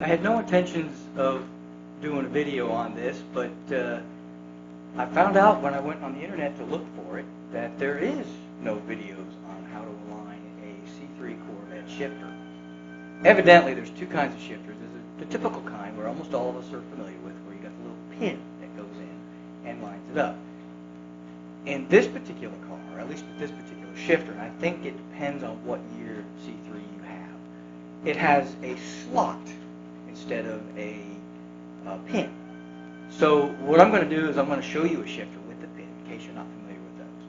I had no intentions of doing a video on this, but I found out when I went on the internet to look for it that there is no videos on how to align a C3 Corvette shifter. Evidently, there's two kinds of shifters. There's the typical kind where almost all of us are familiar with, where you got the little pin that goes in and lines it up. In this particular car, or at least with this particular shifter, and I think it depends on what year C3 you have, it has a slot instead of a pin. So what I'm going to do is I'm going to show you a shifter with the pin, in case you're not familiar with those.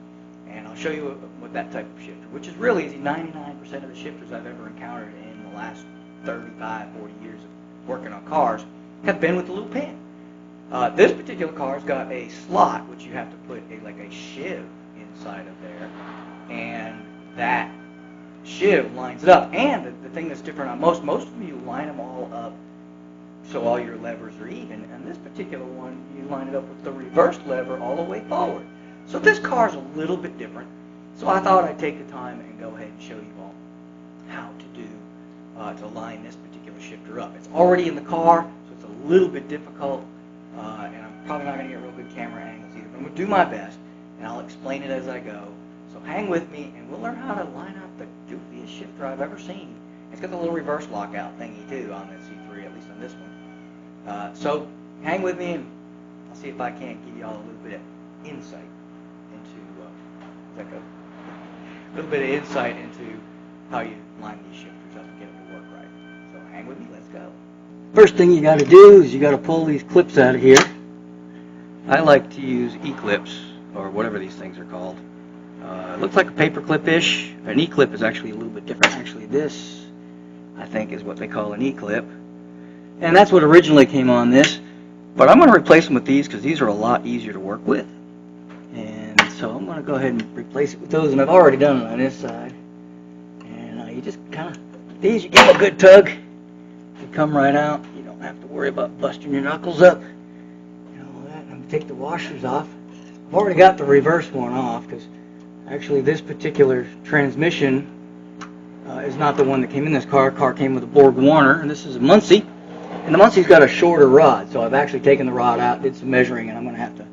And I'll show you with that type of shifter, which is really easy. 99% of the shifters I've ever encountered in the last 35, 40 years of working on cars have been with the little pin. This particular car's got a slot, which you have to put like a shiv inside of there, and that shiv lines it up. And the thing that's different on most of them, you line them all up so all your levers are even. And this particular one, you line it up with the reverse lever all the way forward. So this car's a little bit different. So I thought I'd take the time and go ahead and show you all how to do to line this particular shifter up. It's already in the car, so it's a little bit difficult, and I'm probably not going to get real good camera angles either. But I'm going to do my best, and I'll explain it as I go. So hang with me, and we'll learn how to line up the goofiest shifter I've ever seen. It's got the little reverse lockout thingy too on the C3, at least on this one. So hang with me, and I'll see if I can't give you all a little bit of insight into a little bit of insight into how you line these shifters up and get them to work right. So hang with me, let's go. First thing you got to do is you got to pull these clips out of here. I like to use E-clips, or whatever these things are called. It looks like a paper clip-ish. An E-clip is actually a little bit different. Actually, this, I think, is what they call an E-clip. And that's what originally came on this. But I'm going to replace them with these because these are a lot easier to work with. And so I'm going to go ahead and replace it with those. And I've already done it on this side. And you just kind of, these, you give them a good tug. They come right out. You don't have to worry about busting your knuckles up. And all that. I'm going to take the washers off. I've already got the reverse one off because actually this particular transmission is not the one that came in this car. The car came with a Borg Warner, and this is a Muncie. And the Muncie's got a shorter rod, so I've actually taken the rod out, did some measuring, and I'm going to have to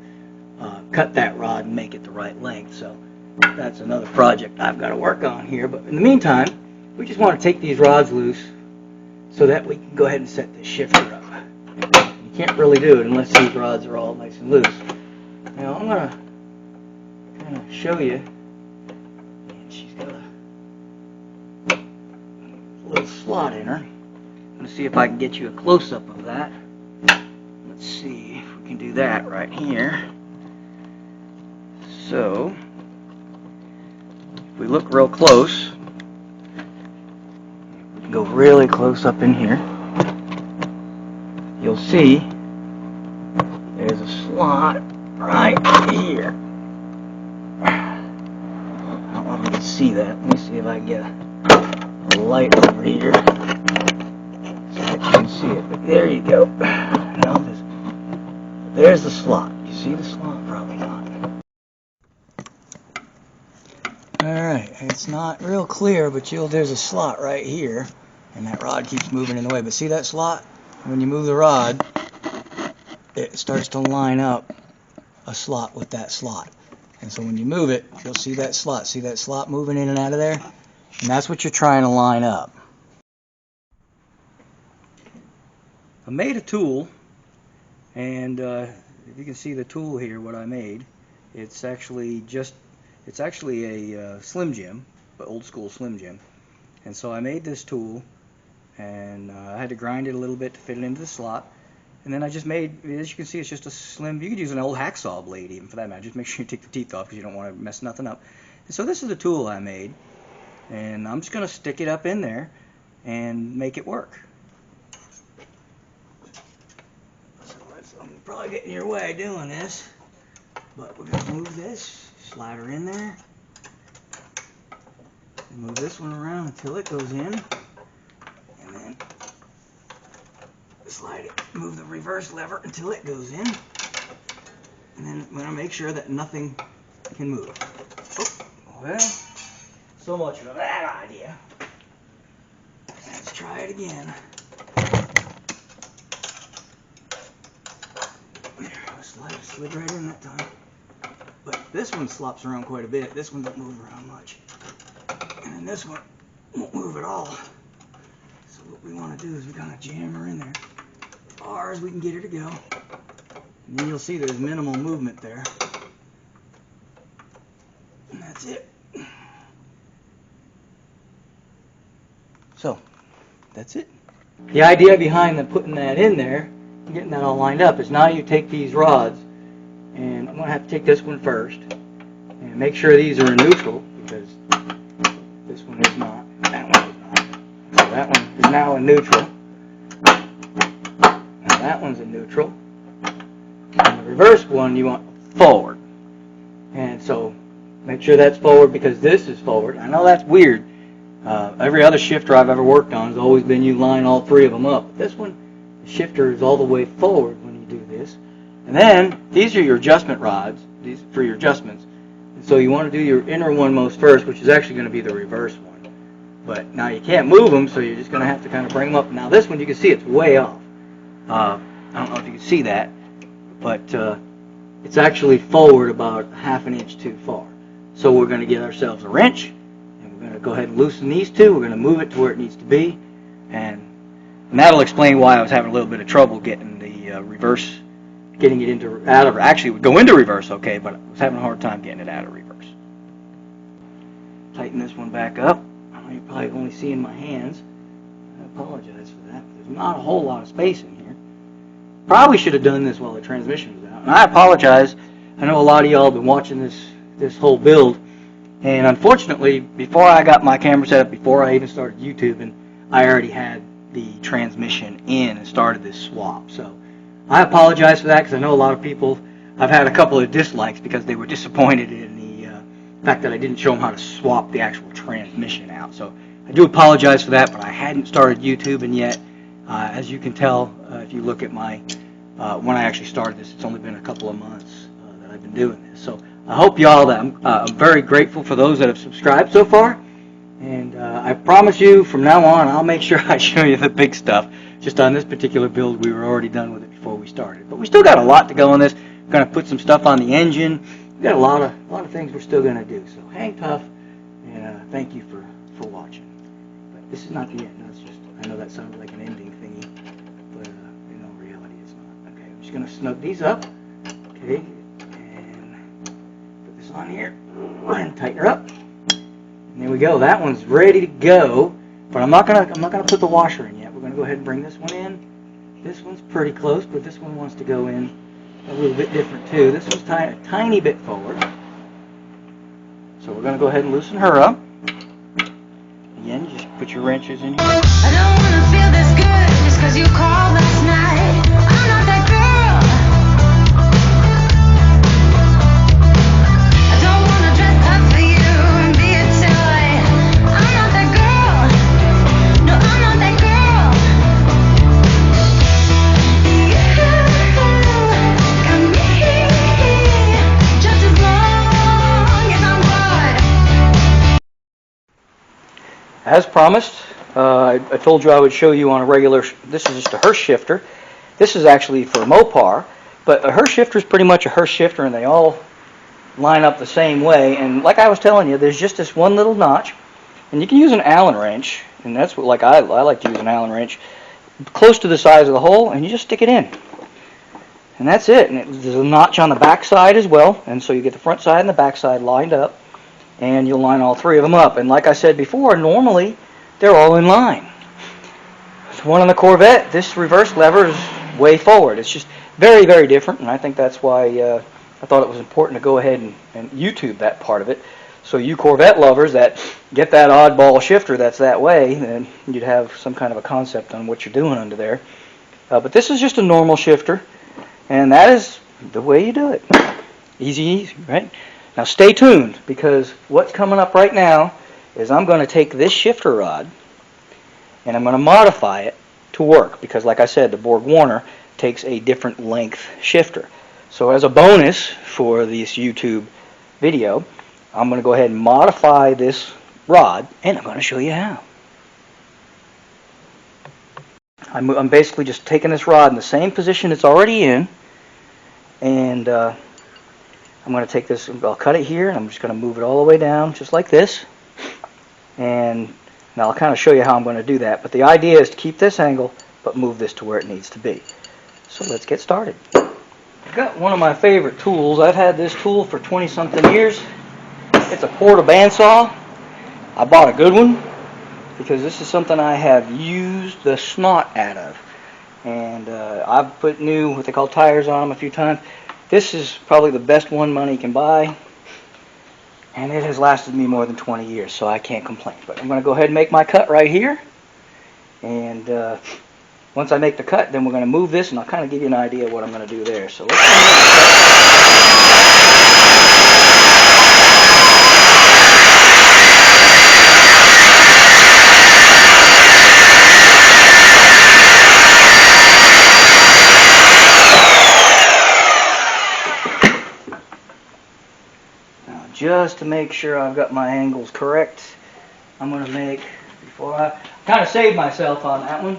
cut that rod and make it the right length. So that's another project I've got to work on here. But in the meantime, we just want to take these rods loose so that we can go ahead and set this shifter up. You can't really do it unless these rods are all nice and loose. Now I'm going to kind of show you. And she's got a little slot in her. I'm going to see if I can get you a close-up of that. Let's see if we can do that right here. So, if we look real close, we can go really close up in here. You'll see there's a slot right here. I don't know if you can see that. Let me see if I can get a light over here. You can see it, but there you go. Now there's the slot. You see the slot? Probably not. Alright, it's not real clear, but there's a slot right here, and that rod keeps moving in the way. But see that slot? When you move the rod, it starts to line up a slot with that slot. And so when you move it, you'll see that slot. See that slot moving in and out of there? And that's what you're trying to line up. I made a tool, and if you can see the tool here, what I made, it's actually a Slim Jim, but old school Slim Jim. And so I made this tool, and I had to grind it a little bit to fit it into the slot. And then I just made, as you can see, it's just a slim, you could use an old hacksaw blade even for that matter. Just make sure you take the teeth off because you don't want to mess nothing up. And so this is the tool I made, and I'm just going to stick it up in there and make it work. I'm probably getting in your way doing this, but we're going to move this, slide her in there, and move this one around until it goes in, and then slide it, move the reverse lever until it goes in, and then I'm going to make sure that nothing can move. Oh, well, so much for that idea. Let's try it again. slid right in that time. But this one slops around quite a bit. This one don't move around much. And then this one won't move at all. So what we want to do is we kind of jam her in there as far as we can get her to go. And then you'll see there's minimal movement there. And that's it. So, that's it. The idea behind putting that in there, getting that all lined up, is now you take these rods, and I'm going to have to take this one first, and make sure these are in neutral, because this one is not, that one is not. So that one is now in neutral. Now that one's in neutral. And the reverse one you want forward. And so, make sure that's forward because this is forward. I know that's weird. Every other shifter I've ever worked on has always been you line all three of them up. But this one, the shifter is all the way forward when you do this. And then, these are your adjustment rods, these for your adjustments. And so you want to do your inner one most first, which is actually going to be the reverse one. But now you can't move them, so you're just going to have to kind of bring them up. Now this one, you can see it's way off. I don't know if you can see that, but it's actually forward about ½ an inch too far. So we're going to get ourselves a wrench. We're going to go ahead and loosen these two. We're going to move it to where it needs to be, and that'll explain why I was having a little bit of trouble getting the reverse, getting it out of. Actually, it would go into reverse, okay, but I was having a hard time getting it out of reverse. Tighten this one back up. I know you're probably only seeing my hands. I apologize for that. There's not a whole lot of space in here. Probably should have done this while the transmission was out, and I apologize. I know a lot of y'all have been watching this whole build. And unfortunately, before I got my camera set up, before I even started YouTubing, I already had the transmission in and started this swap. So I apologize for that because I know a lot of people, I've had a couple of dislikes because they were disappointed in the fact that I didn't show them how to swap the actual transmission out. So I do apologize for that, but I hadn't started YouTubing yet. As you can tell, if you look at my, when I actually started this, it's only been a couple of months that I've been doing this. So I hope y'all that I'm very grateful for those that have subscribed so far, and I promise you from now on I'll make sure I show you the big stuff. Just on this particular build, we were already done with it before we started, but we still got a lot to go on this. We're going to put some stuff on the engine. We got a lot of things we're still going to do. So hang tough, and thank you for watching. But this is not the end. That's just, I know that sounded like an ending thingy, but in all reality it's not. Okay, I'm just going to snug these up. Okay. On here and tighten her up, and there we go. That one's ready to go, but I'm not gonna put the washer in yet. We're gonna go ahead and bring this one in. This one's pretty close, but this one wants to go in a little bit different too. This one's a tiny bit forward, so we're gonna go ahead and loosen her up. Again, just put your wrenches in here. I don't wanna feel this good just 'cause you called last night. I'm not that girl. As promised, I told you I would show you on a regular, this is just a Hurst shifter. This is actually for Mopar, but a Hurst shifter is pretty much a Hurst shifter, and they all line up the same way. And like I was telling you, there's just this one little notch, and you can use an Allen wrench, and that's what I like to use an Allen wrench, close to the size of the hole, and you just stick it in. And that's it. And there's a notch on the back side as well, and so you get the front side and the back side lined up. And you'll line all three of them up. And like I said before, normally they're all in line. The one on the Corvette, this reverse lever is way forward. It's just very, very different, and I think that's why I thought it was important to go ahead and YouTube that part of it. So you Corvette lovers that get that oddball shifter that's that way, then you'd have some kind of a concept on what you're doing under there. But this is just a normal shifter, and that is the way you do it. Easy, right? Now stay tuned, because what's coming up right now is I'm going to take this shifter rod and I'm going to modify it to work, because like I said, the Borg Warner takes a different length shifter. So as a bonus for this YouTube video, I'm going to go ahead and modify this rod, and I'm going to show you how. I'm basically just taking this rod in the same position it's already in, And I'm going to take this, I'll cut it here, and I'm just going to move it all the way down, just like this. And now I'll kind of show you how I'm going to do that. But the idea is to keep this angle, but move this to where it needs to be. So let's get started. I've got one of my favorite tools. I've had this tool for 20-something years. It's a quarter bandsaw. I bought a good one because this is something I have used the snot out of. And I've put new, what they call tires on them a few times. This is probably the best one money can buy. And it has lasted me more than 20 years, so I can't complain. But I'm going to go ahead and make my cut right here. And once I make the cut, then we're going to move this, and I'll kind of give you an idea of what I'm going to do there. So let's now, just to make sure I've got my angles correct, I'm going to make, before I kind of saved myself on that one,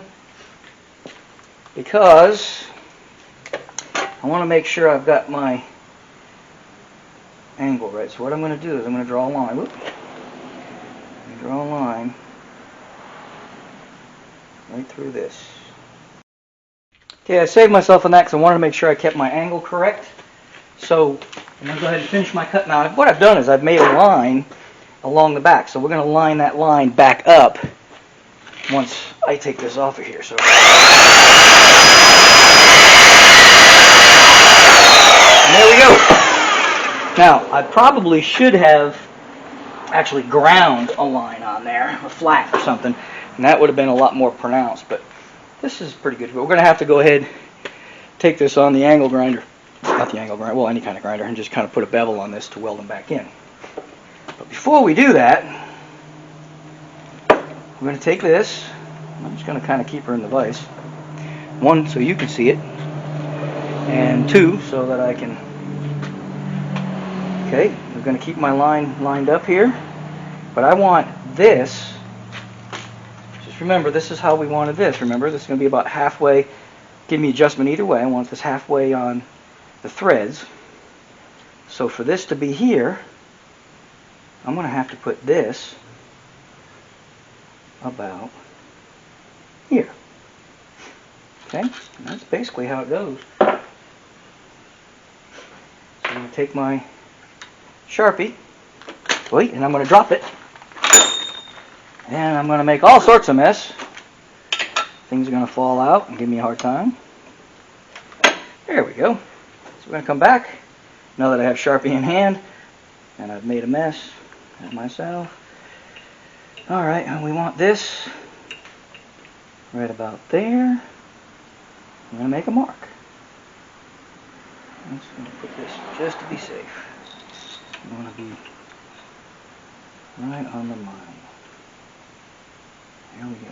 because I want to make sure I've got my angle right. So what I'm going to do is I'm going to draw a line. Whoop. Draw a line right through this. Okay, I saved myself on that because I wanted to make sure I kept my angle correct. So I'm going to go ahead and finish my cut now. What I've done is I've made a line along the back. So we're going to line that line back up once I take this off of here. So and there we go. Now, I probably should have actually ground a line on there, a flat or something, and that would have been a lot more pronounced, but this is pretty good. But we're going to have to go ahead, take this on the angle grinder, not the angle grinder, well, any kind of grinder, and just kind of put a bevel on this to weld them back in. But before we do that, we're going to take this. I'm just going to kind of keep her in the vise. One, so you can see it, and two, so that I can. Okay, I'm going to keep my line lined up here, but I want this. Just remember, this is how we wanted this. Remember, this is going to be about halfway. Give me adjustment either way. I want this halfway on the threads. So for this to be here, I'm going to have to put this about here. Okay, and that's basically how it goes. So I'm going to take my Sharpie, wait, and I'm going to drop it. And I'm going to make all sorts of mess. Things are going to fall out and give me a hard time. There we go. So we're going to come back. Now that I have Sharpie in hand, and I've made a mess of myself. Alright, and we want this right about there. I'm going to make a mark. I'm just going to put this just to be safe. I'm going to be right on the line. There we go.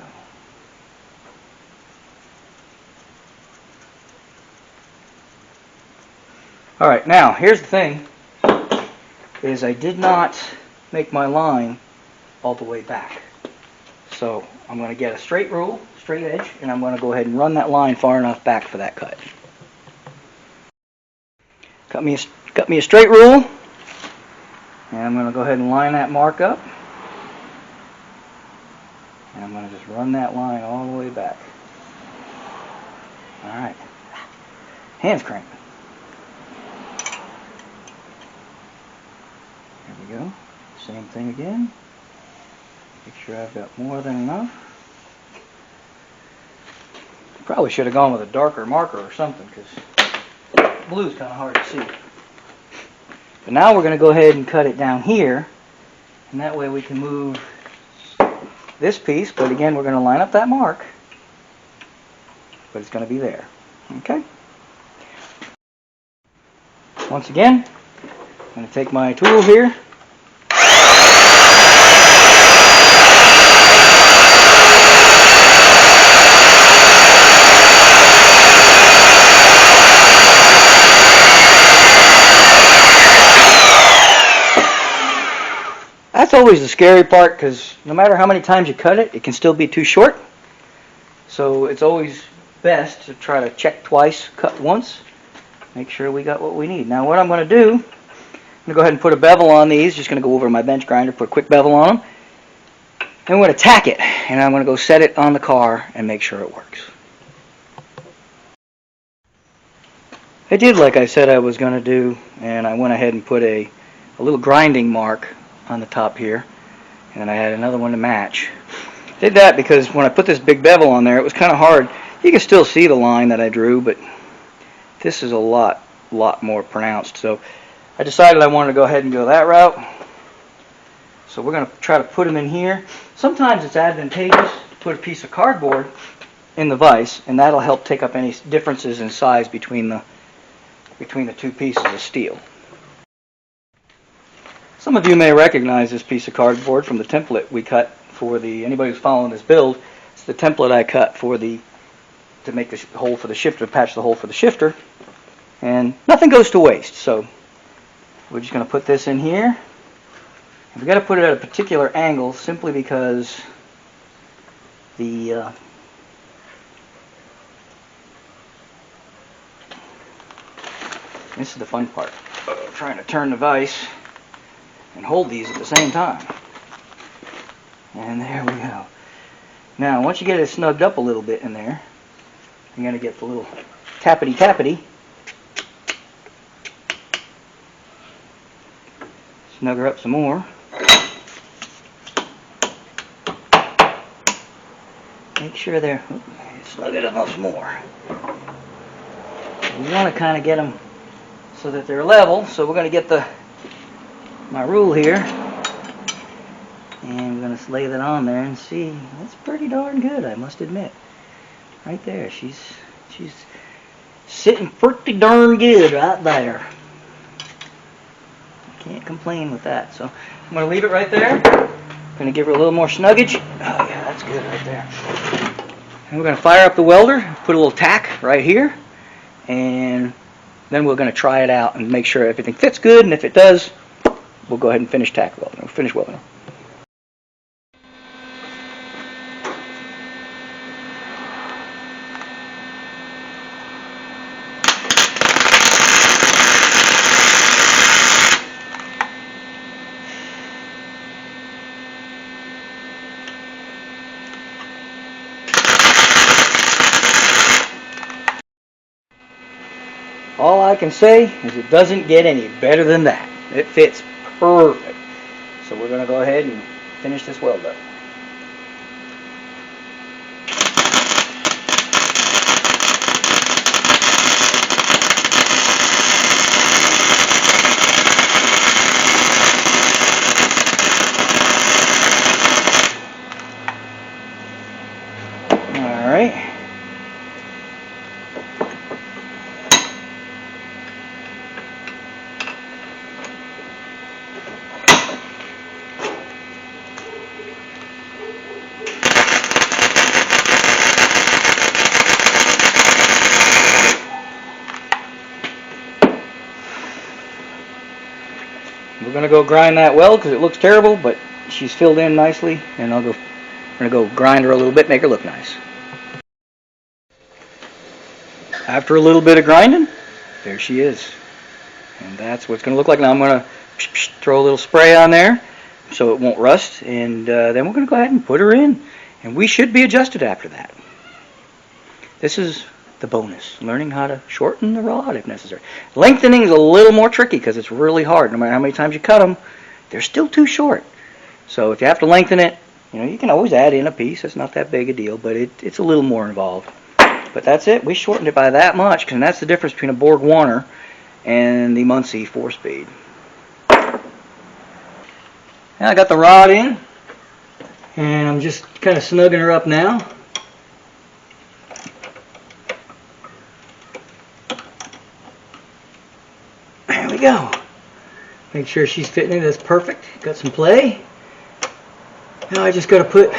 Alright, now here's the thing, is I did not make my line all the way back. So I'm going to get a straight rule, straight edge, and I'm going to go ahead and run that line far enough back for that cut. Cut me a straight rule, and I'm going to go ahead and line that mark up. And I'm going to just run that line all the way back. Alright. Hands cramping. There we go. Same thing again. Make sure I've got more than enough. Probably should have gone with a darker marker or something, because blue is kind of hard to see. But now we're going to go ahead and cut it down here, and that way we can move this piece, but again we're going to line up that mark, but it's going to be there. Okay? Once again, I'm going to take my tool here. That's always the scary part, because no matter how many times you cut it, it can still be too short. So it's always best to try to check twice, cut once. make sure we got what we need. Now what I'm going to do, I'm going to go ahead and put a bevel on these. Just going to go over to my bench grinder, put a quick bevel on them. And we're going to tack it, and I'm going to go set it on the car and make sure it works. I did like I said I was going to do, and I went ahead and put a little grinding mark on the top here, and I had another one to match. Did that because when I put this big bevel on there, it was kind of hard. You can still see the line that I drew, but this is a lot more pronounced. So I decided I wanted to go ahead and go that route. So we're going to try to put them in here. Sometimes it's advantageous to put a piece of cardboard in the vise, and that'll help take up any differences in size between the two pieces of steel. Some of you may recognize this piece of cardboard from the template we cut for anybody who's following this build. It's the template I cut to make the hole for the shifter, patch the hole for the shifter, and nothing goes to waste. So we're just going to put this in here. We've got to put it at a particular angle simply because this is the fun part, trying to turn the vise and hold these at the same time. And there we go. Now once you get it snugged up a little bit in there, you're going to get the little tappity. Snug her up some more. Make sure they're, snug it up some more. We want to kind of get them so that they're level. So we're going to get my rule here, and we're going to lay that on there and see. That's pretty darn good, I must admit. Right there, she's sitting pretty darn good right there. Can't complain with that. So I'm going to leave it right there. Going to give her a little more snuggage. Oh yeah, that's good right there. And we're going to fire up the welder, put a little tack right here, and then we're going to try it out and make sure everything fits good, and if it does, we'll go ahead and finish tack welding. Finish welding. All I can say is it doesn't get any better than that. It fits perfect. So we're going to go ahead and finish this weld up. All right. We're going to go grind that weld because it looks terrible, but she's filled in nicely, and we're going to go grind her a little bit, make her look nice. After a little bit of grinding, there she is. And that's what it's going to look like. Now I'm going to throw a little spray on there so it won't rust, and then we're going to go ahead and put her in. And we should be adjusted after that. This is the bonus, learning how to shorten the rod if necessary. Lengthening is a little more tricky because it's really hard. No matter how many times you cut them, they're still too short. So if you have to lengthen it, you can always add in a piece. It's not that big a deal, but it's a little more involved. But that's it. We shortened it by that much, and that's the difference between a Borg Warner and the Muncie 4-speed. Now I got the rod in, and I'm just kind of snugging her up now. There we go. Make sure she's fitting in. That's perfect. Got some play. Now I just got to put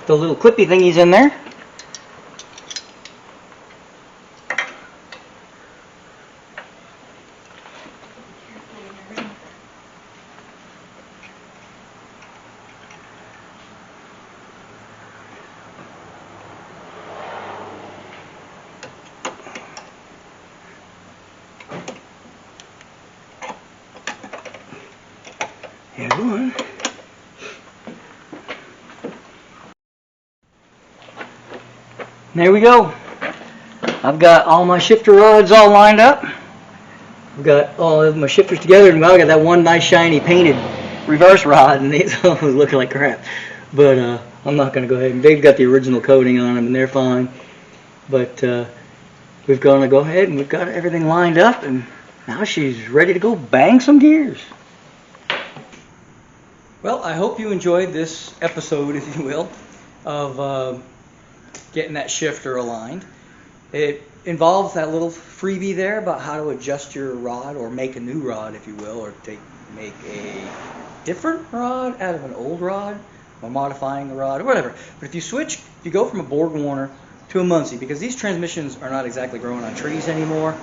the little clippy thingies in there. Here's one. There we go. I've got all my shifter rods all lined up. I've got all of my shifters together, and I got that one nice shiny painted reverse rod, and these all looking like crap. But I'm not going to go ahead. And they've got the original coating on them, and they're fine. But we've got to go ahead, and we've got everything lined up, and now she's ready to go bang some gears. Well, I hope you enjoyed this episode, if you will, of getting that shifter aligned. It involves that little freebie there about how to adjust your rod, or make a new rod, if you will, or make a different rod out of an old rod, or modifying the rod, or whatever. But if you go from a Borg Warner to a Muncie, because these transmissions are not exactly growing on trees anymore,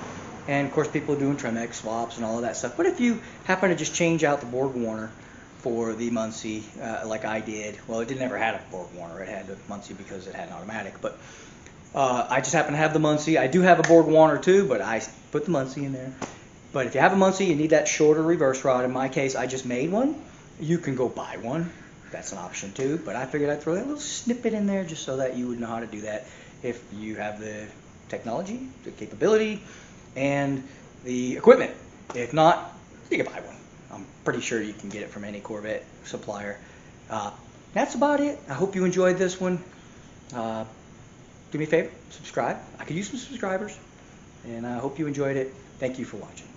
and of course people are doing Tremex swaps and all of that stuff. But if you happen to just change out the Borg Warner for the Muncie, like I did, well, it never had a Borg Warner, it had the Muncie because it had an automatic, but I just happen to have the Muncie. I do have a Borg Warner too, but I put the Muncie in there. But if you have a Muncie, you need that shorter reverse rod. In my case, I just made one. You can go buy one. That's an option too. But I figured I'd throw that little snippet in there just so that you would know how to do that if you have the technology, the capability, and the equipment. If not, you can buy one. I'm pretty sure you can get it from any Corvette supplier. That's about it. I hope you enjoyed this one. Do me a favor, subscribe. I could use some subscribers, and I hope you enjoyed it. Thank you for watching.